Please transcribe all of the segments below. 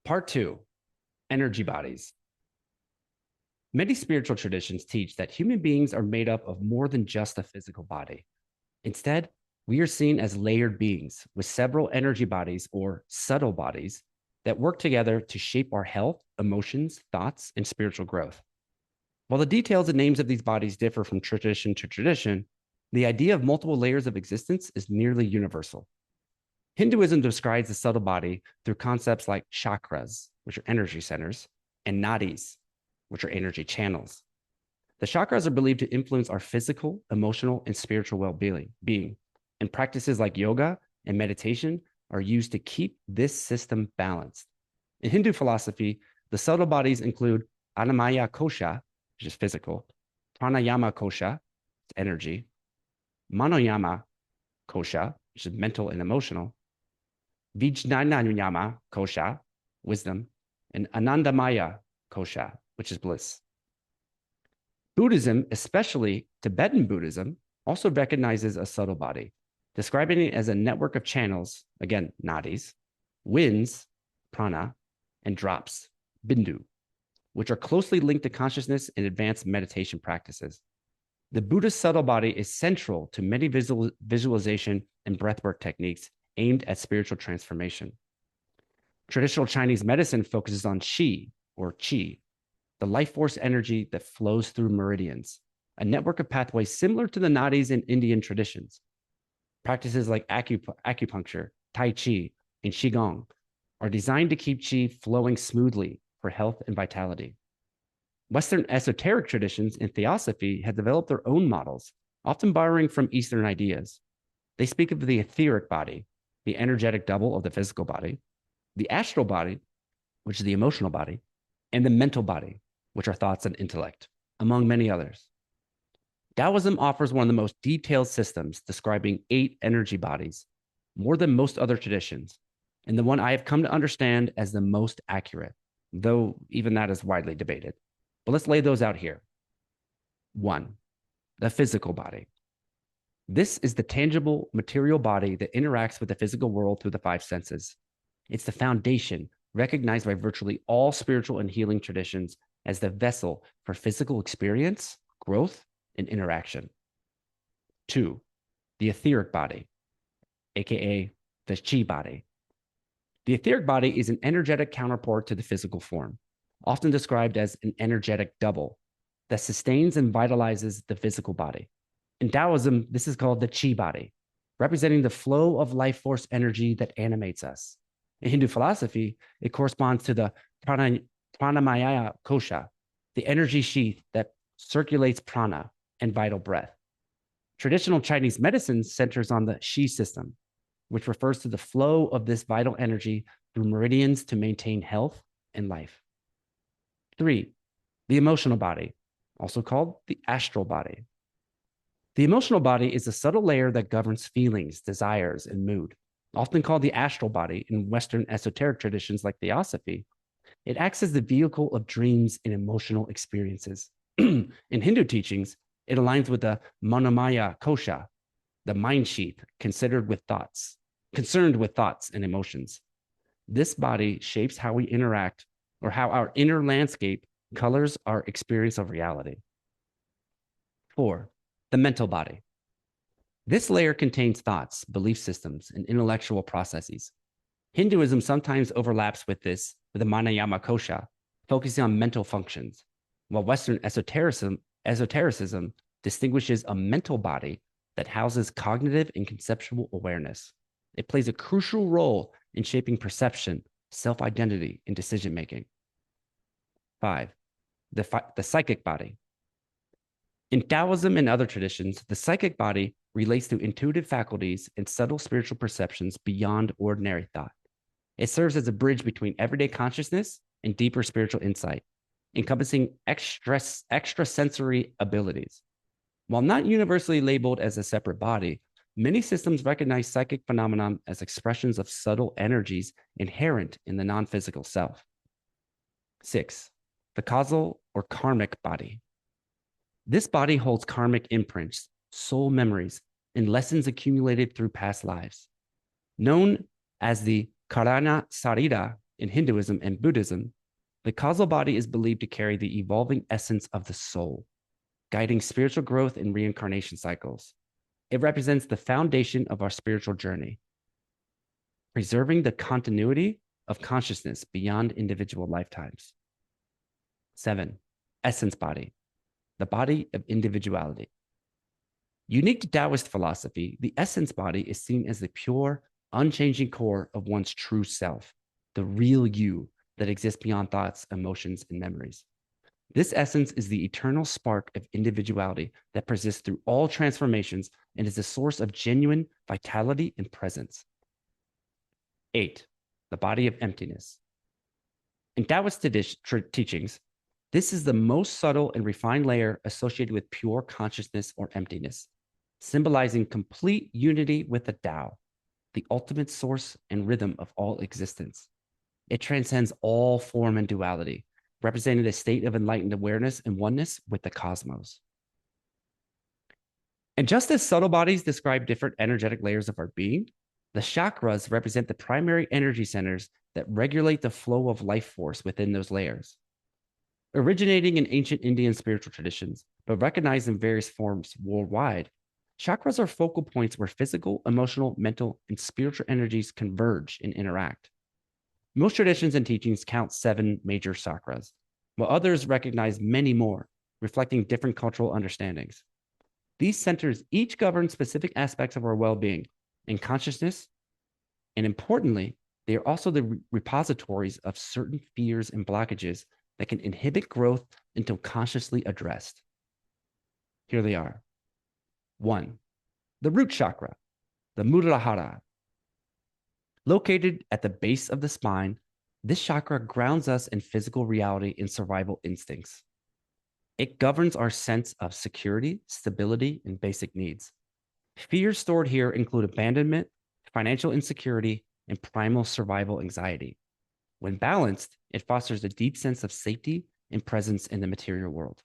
Part 2, energy bodies. Many spiritual traditions teach that human beings are made up of more than just a physical body. Instead, we are seen as layered beings with several energy bodies or subtle bodies that work together to shape our health, emotions, thoughts, and spiritual growth. While the details and names of these bodies differ from tradition to tradition, the idea of multiple layers of existence is nearly universal. Hinduism describes the subtle body through concepts like chakras, which are energy centers, and nadis, which are energy channels. The chakras are believed to influence our physical, emotional, and spiritual well-being, and practices like yoga and meditation are used to keep this system balanced. In Hindu philosophy, the subtle bodies include Annamaya kosha, which is physical, pranayama kosha, energy, manoyama kosha, which is mental and emotional, vijnanayama kosha, wisdom, and anandamaya kosha, which is bliss. Buddhism, especially Tibetan Buddhism, also recognizes a subtle body, describing it as a network of channels, again, nadis, winds, prana, and drops, bindu, which are closely linked to consciousness and advanced meditation practices. The Buddhist subtle body is central to many visualization and breathwork techniques aimed at spiritual transformation. Traditional Chinese medicine focuses on qi, or qi, the life force energy that flows through meridians, a network of pathways similar to the nadis in Indian traditions. Practices like acupuncture, tai chi, and qigong are designed to keep qi flowing smoothly for health and vitality. Western esoteric traditions in theosophy have developed their own models, often borrowing from Eastern ideas. They speak of the etheric body, the energetic double of the physical body, the astral body, which is the emotional body, and the mental body, which are thoughts and intellect, among many others. Taoism offers one of the most detailed systems describing 8 energy bodies, more than most other traditions, and the one I have come to understand as the most accurate, though even that is widely debated. But let's lay those out here. 1, the physical body. This is the tangible material body that interacts with the physical world through the 5 senses. It's the foundation recognized by virtually all spiritual and healing traditions as the vessel for physical experience, growth, and interaction. 2, the etheric body, aka the chi body. The etheric body is an energetic counterpart to the physical form, often described as an energetic double that sustains and vitalizes the physical body. In Taoism, this is called the chi body, representing the flow of life force energy that animates us. In Hindu philosophy, it corresponds to the pranamaya kosha, the energy sheath that circulates prana and vital breath. Traditional Chinese medicine centers on the qi system, which refers to the flow of this vital energy through meridians to maintain health and life. 3, the emotional body, also called the astral body. The emotional body is a subtle layer that governs feelings, desires, and mood. Often called the astral body in Western esoteric traditions like theosophy, it acts as the vehicle of dreams and emotional experiences. In Hindu teachings, it aligns with the manomaya kosha, the mind sheath concerned with thoughts and emotions. This body shapes how we interact or how our inner landscape colors our experience of reality. 4, the mental body. This layer contains thoughts, belief systems, and intellectual processes. Hinduism sometimes overlaps with this with the Manayama kosha, focusing on mental functions, while Western esotericism distinguishes a mental body that houses cognitive and conceptual awareness. It plays a crucial role in shaping perception, self-identity, and decision-making. 5, the psychic body. In Taoism and other traditions, the psychic body relates to intuitive faculties and subtle spiritual perceptions beyond ordinary thought. It serves as a bridge between everyday consciousness and deeper spiritual insight, encompassing extrasensory abilities. While not universally labeled as a separate body, many systems recognize psychic phenomena as expressions of subtle energies inherent in the non-physical self. 6, the causal or karmic body. This body holds karmic imprints, soul memories, and lessons accumulated through past lives. Known as the Karana Sarira in Hinduism and Buddhism, the causal body is believed to carry the evolving essence of the soul, guiding spiritual growth and reincarnation cycles. It represents the foundation of our spiritual journey, preserving the continuity of consciousness beyond individual lifetimes. 7, essence body, the body of individuality. Unique to Taoist philosophy, the essence body is seen as the pure, unchanging core of one's true self, the real you that exists beyond thoughts, emotions, and memories. This essence is the eternal spark of individuality that persists through all transformations and is a source of genuine vitality and presence. 8, the body of emptiness. In Taoist teachings, this is the most subtle and refined layer associated with pure consciousness or emptiness, symbolizing complete unity with the Tao, the ultimate source and rhythm of all existence. It transcends all form and duality, representing a state of enlightened awareness and oneness with the cosmos. And just as subtle bodies describe different energetic layers of our being, the chakras represent the primary energy centers that regulate the flow of life force within those layers. Originating in ancient Indian spiritual traditions, but recognized in various forms worldwide, chakras are focal points where physical, emotional, mental, and spiritual energies converge and interact. Most traditions and teachings count 7 major chakras, while others recognize many more, reflecting different cultural understandings. These centers each govern specific aspects of our well-being and consciousness, and importantly, they are also the repositories of certain fears and blockages that can inhibit growth until consciously addressed. Here they are. 1, the root chakra, the Muladhara. Located at the base of the spine, this chakra grounds us in physical reality and survival instincts. It governs our sense of security, stability, and basic needs. Fears stored here include abandonment, financial insecurity, and primal survival anxiety. When balanced, it fosters a deep sense of safety and presence in the material world.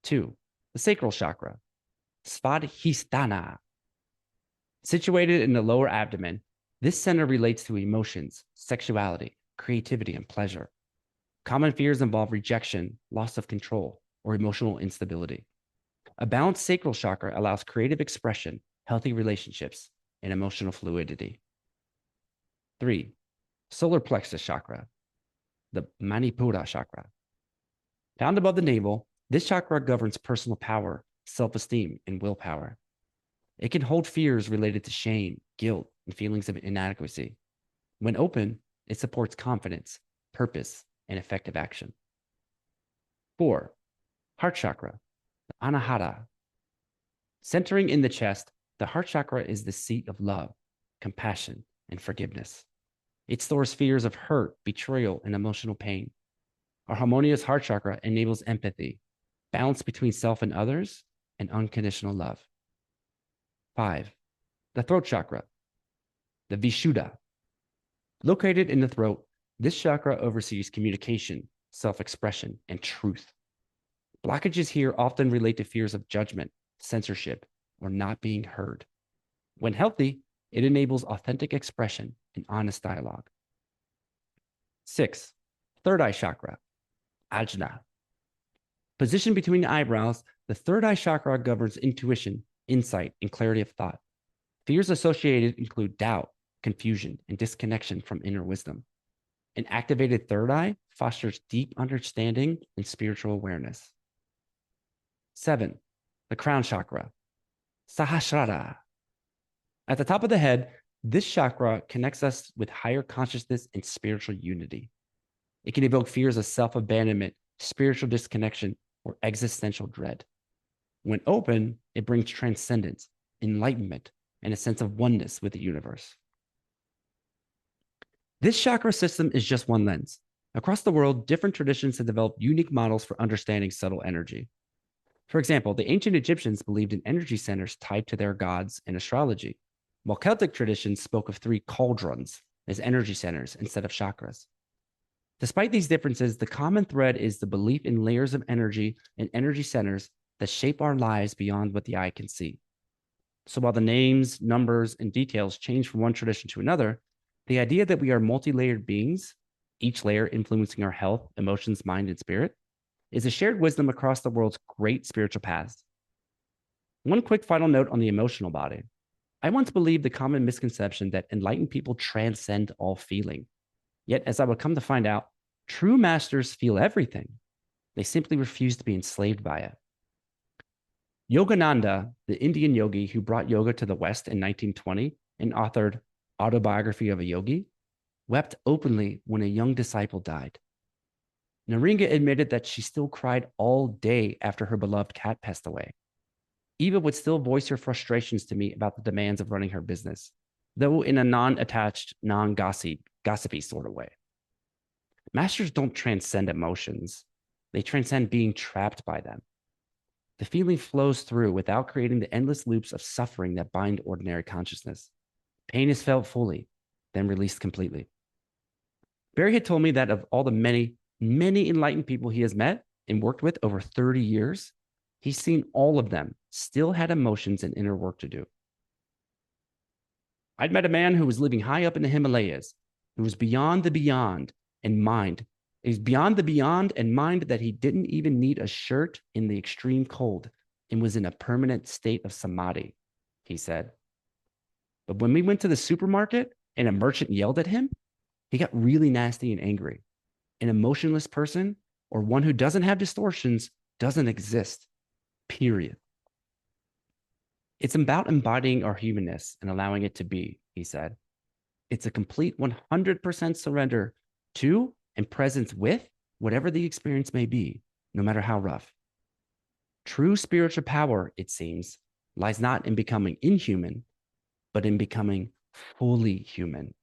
2, the sacral chakra, Svadhisthana. Situated in the lower abdomen, this center relates to emotions, sexuality, creativity, and pleasure. Common fears involve rejection, loss of control, or emotional instability. A balanced sacral chakra allows creative expression, healthy relationships, and emotional fluidity. 3, solar plexus chakra, the Manipura chakra. Found above the navel, this chakra governs personal power, self-esteem, and willpower. It can hold fears related to shame, guilt, and feelings of inadequacy. When open, it supports confidence, purpose, and effective action. 4, heart chakra, the Anahata. Centering in the chest, the heart chakra is the seat of love, compassion, and forgiveness. It stores fears of hurt, betrayal, and emotional pain. Our harmonious heart chakra enables empathy, balance between self and others, and unconditional love. 5, the throat chakra, the Vishuddha. Located in the throat, this chakra oversees communication, self-expression, and truth. Blockages here often relate to fears of judgment, censorship, or not being heard. When healthy, it enables authentic expression and honest dialogue. 6, third eye chakra, Ajna. Positioned between the eyebrows, the third eye chakra governs intuition, insight, and clarity of thought. Fears associated include doubt, confusion, and disconnection from inner wisdom. An activated third eye fosters deep understanding and spiritual awareness. 7, the crown chakra, Sahasrara. At the top of the head, this chakra connects us with higher consciousness and spiritual unity. It can evoke fears of self-abandonment, spiritual disconnection, or existential dread. When open, it brings transcendence, enlightenment, and a sense of oneness with the universe. This chakra system is just one lens. Across the world, different traditions have developed unique models for understanding subtle energy. For example, the ancient Egyptians believed in energy centers tied to their gods and astrology, while Celtic traditions spoke of 3 cauldrons as energy centers instead of chakras. Despite these differences, the common thread is the belief in layers of energy and energy centers that shape our lives beyond what the eye can see. So while the names, numbers, and details change from one tradition to another, The idea that we are multi-layered beings, each layer influencing our health, emotions, mind, and spirit, is a shared wisdom across the world's great spiritual paths. One quick final note on the emotional body. I once believed the common misconception that enlightened people transcend all feeling. Yet, as I would come to find out, true masters feel everything. They simply refuse to be enslaved by it. Yogananda, the Indian yogi who brought yoga to the West in 1920 and authored Autobiography of a Yogi, wept openly when a young disciple died. Neringa admitted that she still cried all day after her beloved cat passed away. Eva would still voice her frustrations to me about the demands of running her business, though in a non-attached, non-gossipy sort of way. Masters don't transcend emotions. They transcend being trapped by them. The feeling flows through without creating the endless loops of suffering that bind ordinary consciousness. Pain is felt fully, then released completely. Barry had told me that of all the many, many enlightened people he has met and worked with over 30 years, he's seen all of them still had emotions and inner work to do. I'd met a man who was living high up in the Himalayas, who was beyond the beyond and mind. He's beyond the beyond and mind that he didn't even need a shirt in the extreme cold and was in a permanent state of samadhi, he said. But when we went to the supermarket and a merchant yelled at him, he got really nasty and angry. An emotionless person or one who doesn't have distortions doesn't exist, period. It's about embodying our humanness and allowing it to be, he said. It's a complete 100% surrender to and presence with whatever the experience may be, no matter how rough. True spiritual power, it seems, lies not in becoming inhuman, but in becoming fully human.